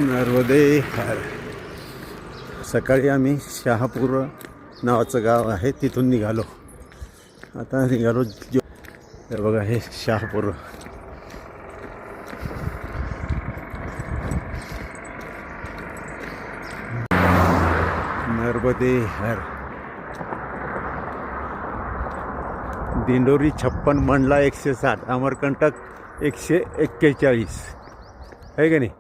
नर्मदे हर. सकाळी आम्ही शहापूर नावाचं गाव आहे तिथून निघालो. आता निघालो हे बघा हे शहापूर. नर्मदे हर. दिंडोरी 56, मंडला 160, अमरकंटक 141 आहे का नाही.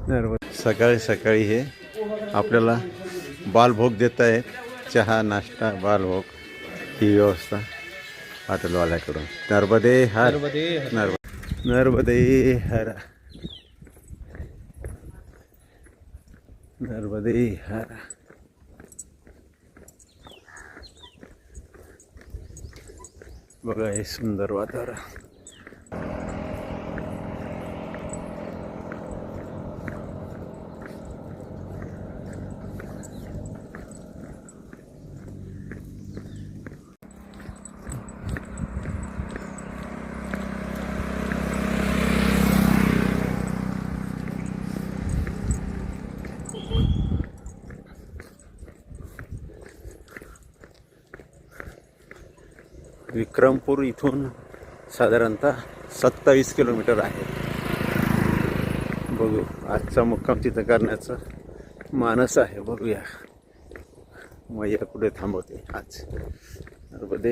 नर्मदे. सकाळी सकाळी हे आपल्याला बालभोग देत आहेत. चहा नाश्ता बालभोग ही व्यवस्था हॉटेलवाल्याकडून. नर्मदे हर. नर्मदे हर. नर्मदे हर. बघा हे सुंदर वातावरण. विक्रमपूर इथून साधारणतः 27 किलोमीटर आहे. बघू आजचा मुक्काम तिथं करण्याचा मानस आहे. बघूया मैया कुठे थांबवते आज. नर्मदे.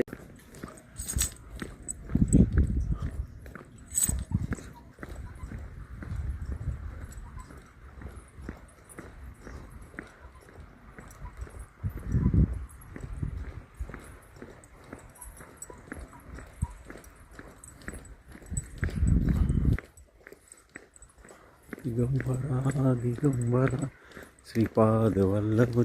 दिगंबरा दिगंबरा श्रीपाद वल्लभ.